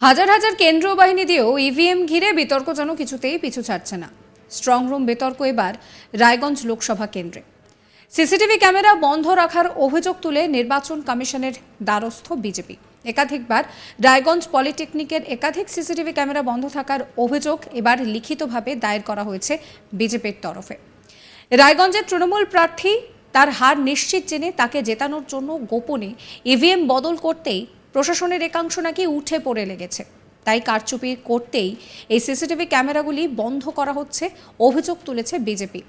হাজার হাজার কেন্দ্রীয় বাহিনী দিয়েও ইভিএম ঘিরে বিতর্ক যেন কিছুতেই পিছু ছাড়ছে না। স্ট্রং রুম বিতর্ক এবার রায়গঞ্জ লোকসভা কেন্দ্রে। সিসিটিভি ক্যামেরা বন্ধ রাখার অভিযোগ তুলে নির্বাচন কমিশনের দ্বারস্থ বিজেপি। একাধিকবার রায়গঞ্জ পলিটেকনিকের একাধিক সিসিটিভি ক্যামেরা বন্ধ থাকার অভিযোগ এবার লিখিতভাবে দায়ের করা হয়েছে বিজেপির তরফে। রায়গঞ্জের তৃণমূল প্রার্থী তার হার নিশ্চিত জেনে তাকে জেতানোর জন্য গোপনে ইভিএম বদল করতেই প্রশাসনের একাংশ নাকি উঠে পড়ে লেগেছে। তাই কারচুপি করতেই এই সিসিটিভি ক্যামেরাগুলি বন্ধ করা হচ্ছে অভিযোগ তুলেছে বিজেপি।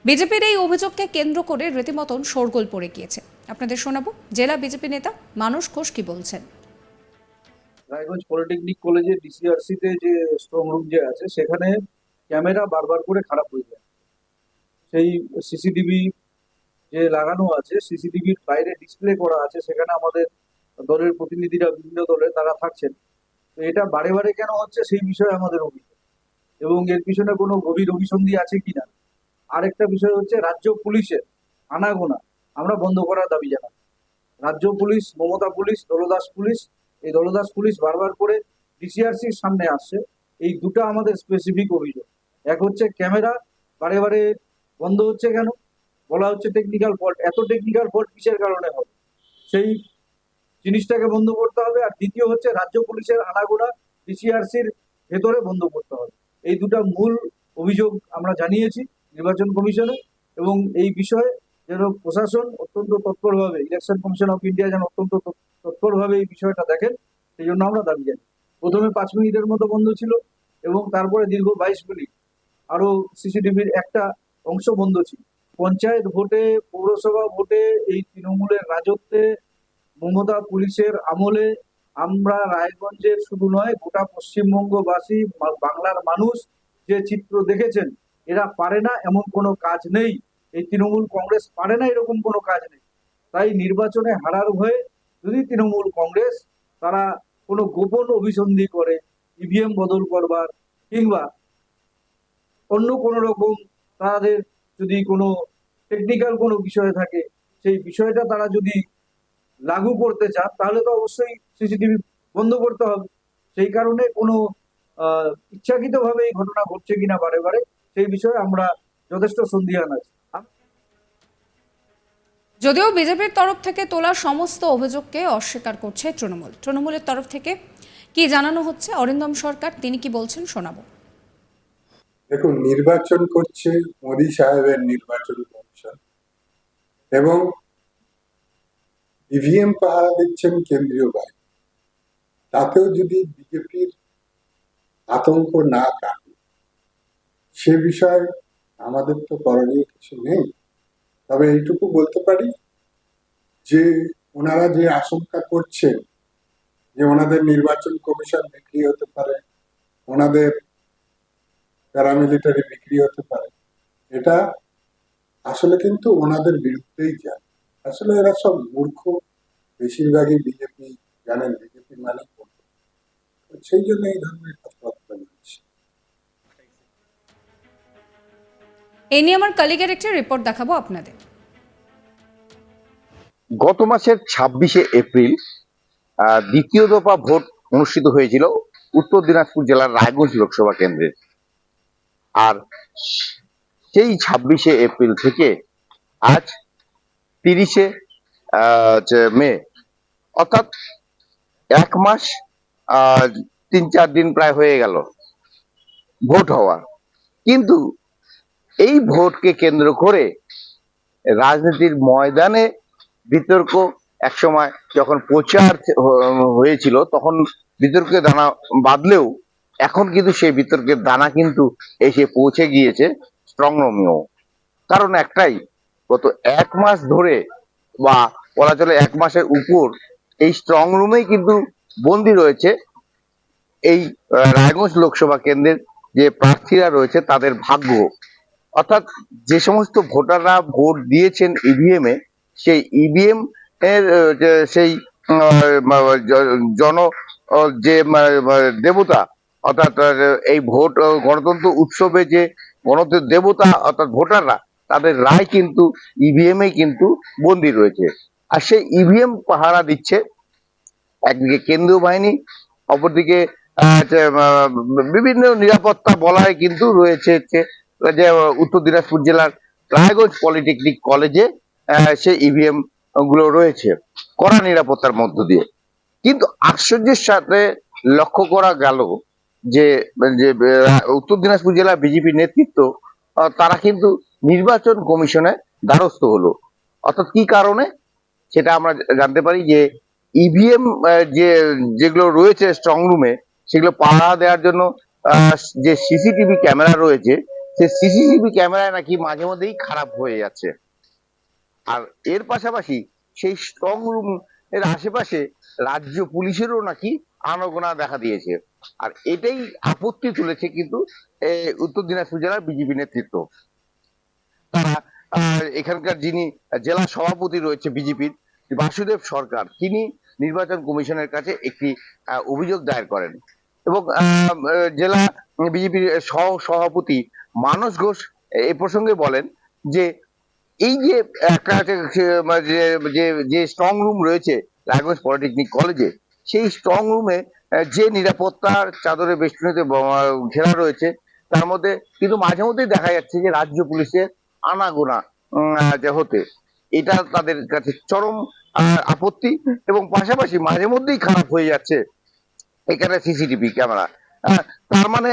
বিজেপির এই অভিযোগকে কেন্দ্র করে রীতিমতন শোরগোল পড়ে গিয়েছে। আপনাদের শোনাবো জেলা বিজেপি নেতা মানস ঘোষ কি বলছেন। রায়গঞ্জ পলিটেকনিক কলেজের ডিসিআরসি তে যে স্ট্রং রুম যে আছে সেখানে ক্যামেরা বারবার করে খারাপ হয়ে যায়। সেই সিসিটিভি যে লাগানো আছে, সিসিটিভির বাইরে ডিসপ্লে করা আছে, সেখানে আমাদের দলের প্রতিনিধিরা, বিভিন্ন দলের তারা থাকছেন। তো এটা বারে বারে কেন হচ্ছে সেই বিষয়ে আমাদের অভিযোগ, এবং এর পিছনে কোনো গভীর অভিসন্ধি আছে কিনা। আরেকটা বিষয় হচ্ছে রাজ্য পুলিশের আনাগোনা আমরা বন্ধ করার দাবি জানাই। রাজ্য পুলিশ, মমতা পুলিশ, দলদাস পুলিশ, এই দলদাস পুলিশ বারবার করে ডিসিআরসির সামনে আসছে। এই দুটো আমাদের স্পেসিফিক অভিযোগ। এক হচ্ছে ক্যামেরা বারে বারে বন্ধ হচ্ছে কেন, বলা হচ্ছে টেকনিক্যাল ফল্ট। এত টেকনিক্যাল ফল্ট কিসের কারণে হবে, সেই জিনিসটাকে বন্ধ করতে হবে। আর দ্বিতীয় হচ্ছে রাজ্য পুলিশের আনাগোনা ডিসিআরসির ভেতরে বন্ধ করতে হবে। এই দুটা মূল অভিযোগ আমরা জানিয়েছি নির্বাচন কমিশনে, এবং এই বিষয়ে যেন প্রশাসন অত্যন্ত তৎপরভাবে, ইলেকশন কমিশন অফ ইন্ডিয়া যেন অত্যন্ত তৎপরভাবে এই বিষয়টা দেখেন, সেই জন্য আমরা দাবি জানি। প্রথমে 5 মিনিটের মতো বন্ধ ছিল, এবং তারপরে দীর্ঘ 22 মিনিট আরো সিসিটিভির একটা অংশ বন্ধ ছিল। পঞ্চায়েত ভোটে, পৌরসভা ভোটে, এই তৃণমূলের রাজত্বে, মমতা পুলিশের আমলে আমরা রায়গঞ্জের শুধু নয় গোটা পশ্চিমবঙ্গবাসী, বাংলার মানুষ যে চিত্র দেখেছেন, এরা পারে না এমন কোনো কাজ নেই। এই তৃণমূল কংগ্রেস পারে না এরকম কোনো কাজ নেই। তাই নির্বাচনে হারার ভয়ে যদি তৃণমূল কংগ্রেস তারা কোনো গোপন অভিসন্ধি করে ইভিএম বদল করবার, কিংবা অন্য কোনো রকম তাদের যদি কোনো টেকনিক্যাল কোনো বিষয় থাকে, সেই বিষয়টা তারা যদি লাগু করতে চান, তাহলে তো অবশ্যই সিসিটিভি বন্ধ করতে হবে। সেই কারণে কোনো ইচ্ছাকৃত ভাবে এই ঘটনা ঘটছে কিনা বারে বারে, সেই বিষয়ে আমরা যথেষ্ট সন্দিহান আছি। যদিও বিজেপির তরফ থেকে তোলা সমস্ত অভিযোগকে অস্বীকার করছে তৃণমূলের তরফ থেকে কি জানানো হচ্ছে অরিন্দম সরকার, তিনি কি বলছেন শোনাবো। দেখুন, নির্বাচন করছে মোদী সাহেবের নির্বাচন কমিশন, এবং ইভিএম পাহারা দিচ্ছেন কেন্দ্রীয় বাহিনী। তাতেও যদি বিজেপির আতঙ্ক না কাটে, সে বিষয়ে আমাদের তো করণীয় কিছু নেই। তবে এইটুকু বলতে পারি যে ওনারা যে আশঙ্কা করছেন যে ওনাদের নির্বাচন কমিশন বিক্রি হতে পারে, ওনাদের প্যারামিলিটারি বিক্রি হতে পারে, এটা আসলে কিন্তু ওনাদের বিরুদ্ধেই যায়। আসলে এরা সব মূর্খ, বেশিরভাগই বিজেপি জানেন, বিজেপি মানে কোনটা। সেই জন্য এই ধরনের কথাবার্তা বলছি। এই নিয়ে আমার কলিগের একটি রিপোর্ট দেখাবো আপনাদের। গত মাসের 26শে এপ্রিল দ্বিতীয় দফা ভোট অনুষ্ঠিত হয়েছিল উত্তর দিনাজপুর জেলার রায়গঞ্জ লোকসভা কেন্দ্রে। আর সেই 26শে এপ্রিল থেকে আজ 30শে মে, অর্থাৎ 1 মাস 3-4 দিন প্রায় হয়ে গেল ভোট হওয়ার। কিন্তু এই ভোটকে কেন্দ্র করে রাজনীতির ময়দানে বিতর্ক একসময় যখন প্রচার হয়েছিল তখন বিতর্কের দানা বাঁধলেও এখন কিন্তু সেই বিতর্কের দানা কিন্তু এসে পৌঁছে গিয়েছে স্ট্রং রুমেও। কারণ একটাই, গত 1 মাস ধরে, বা বলা চলে 1 মাসের উপর, এই স্ট্রং রুমেই কিন্তু বন্দী রয়েছে এই রায়গঞ্জ লোকসভা কেন্দ্রের যে প্রার্থীরা রয়েছে তাদের ভাগ্য। অর্থাৎ যে সমস্ত ভোটাররা ভোট দিয়েছেন ইভিএম এ, সেই ইভিএম এর সেই জন যে দেবতা, অর্থাৎ এই ভোট গণতন্ত্র উৎসবে যে গণতন্ত্রের দেবতা অর্থাৎ ভোটাররা, তাদের রায় কিন্তু ইভিএম এ কিন্তু বন্দী রয়েছে। আর সেই ইভিএম পাহারা দিচ্ছে একদিকে কেন্দ্রীয় বাহিনী, অপরদিকে বিভিন্ন নিরাপত্তা বলয় কিন্তু রয়েছে যে উত্তর দিনাজপুর জেলার রায়গঞ্জ পলিটেকনিক কলেজে সেই ইভিএম গুলো রয়েছে কড়া নিরাপত্তার মধ্য দিয়ে। কিন্তু আশ্চর্যের সাথে লক্ষ্য করা গেল যে যে উত্তর দিনাজপুর জেলা বিজেপি নেতৃত্ব তারা কিন্তু নির্বাচন কমিশনের দ্বারস্থ হলো। অর্থাৎ কি কারণে সেটা আমরা জানতে পারি যে ইভিএম যেগুলো রয়েছে স্ট্রং রুমে সেগুলো পাহারা দেওয়ার জন্য যে সিসিটিভি ক্যামেরা রয়েছে সেই সিসিটিভি ক্যামেরায় নাকি মাঝে মধ্যেই খারাপ হয়ে যাচ্ছে। আর এর পাশাপাশি সেই স্ট্রং রুম এর আশেপাশে রাজ্য পুলিশেরও নাকি আনাগোনা দেখা দিয়েছে। আর এটাই আপত্তি তুলেছে কিন্তু উত্তর দিনাজপুর জেলার বিজেপি নেতৃত্ব। তারা এখানকার যিনি জেলা সভাপতি রয়েছে বিজেপির বাসুদেব সরকার, তিনি নির্বাচন কমিশনের কাছে একটি অভিযোগ দায়ের করেন এবং জেলা বিজেপির সহ সভাপতি মানস ঘোষ এ প্রসঙ্গে বলেন যে এই যে একটা যে স্ট্রং রুম রয়েছে রায়গঞ্জ পলিটেকনিক কলেজে, সেই স্ট্রং রুমে যে নিরাপত্তার চাদরে বেষ্টনীতে ঘেরা রয়েছে তার মধ্যে কিন্তু মাঝে মধ্যেই দেখা যাচ্ছে যে রাজ্য পুলিশের আনাগোনা যে হতে, এটা তাদের কাছে চরম আপত্তি এবং পাশাপাশি মাঝে মধ্যেই খারাপ হয়ে যাচ্ছে এখানে সিসিটিভি ক্যামেরা। তার মানে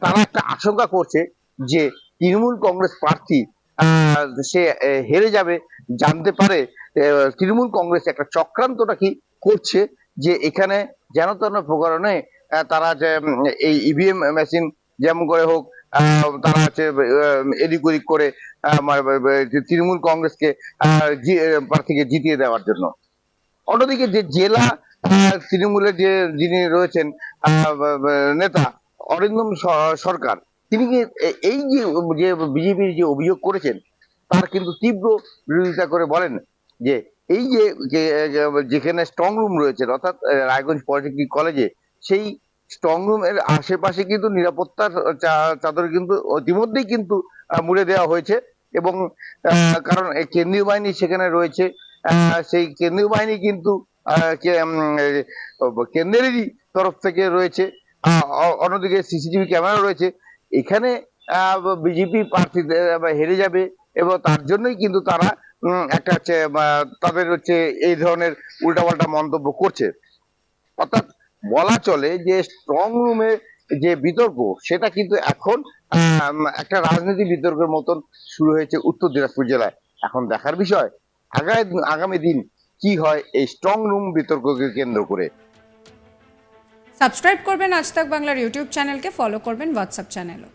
তারা একটা আশঙ্কা করছে যে তৃণমূল কংগ্রেস প্রার্থী সে হেরে যাবে, জানতে পারে তৃণমূল কংগ্রেস একটা চক্রান্ত নাকি করছে যে এখানে যেন তেন প্রকারণে তারা যে এই ইভিএম মেশিন যেমন করে হোক তারা হচ্ছে এদিক ওদিক করে তৃণমূল কংগ্রেসকে প্রার্থীকে জিতিয়ে দেওয়ার জন্য। অন্যদিকে যে জেলা তৃণমূলের যিনি রয়েছেন নেতা অরিন্দম সরকার, তিনি এই যে বিজেপির যে অভিযোগ করেছেন তার কিন্তু তীব্র বিরোধিতা করে বলেন যে এই যেখানে স্ট্রং রুম রয়েছে অর্থাৎ রায়গঞ্জ পলিটেকনিক কলেজে, সেই স্ট্রং রুম এর আশেপাশে কিন্তু নিরাপত্তার চাদর কিন্তু ইতিমধ্যেই কিন্তু মুড়ে দেওয়া হয়েছে এবং কারণ কেন্দ্রীয় বাহিনী সেখানে রয়েছে, সেই কেন্দ্রীয় বাহিনী কিন্তু কেন্দ্রেরই তরফ থেকে রয়েছে, অন্যদিকে সিসিটিভি ক্যামেরা রয়েছে। এখানে বিজেপি প্রার্থী হেরে যাবে এবং তার জন্যই কিন্তু তারা একটা তাদের এই ধরনের উল্টাপাল্টা মন্তব্য করছে। অর্থাৎ বলা চলে যে স্ট্রং রুমের যে বিতর্ক সেটা কিন্তু এখন একটা রাজনীতি বিতর্কের মতন শুরু হয়েছে উত্তর দিনাজপুর জেলায়। এখন দেখার বিষয় আগামী দিন কি হয় এই স্ট্রং রুম বিতর্ককে কেন্দ্র করে। সাবস্ক্রাইব করবেন আজ তাক বাংলার ইউটিউব চ্যানেলকে, ফলো করবেন হোয়াটসঅ্যাপ চ্যানেলও।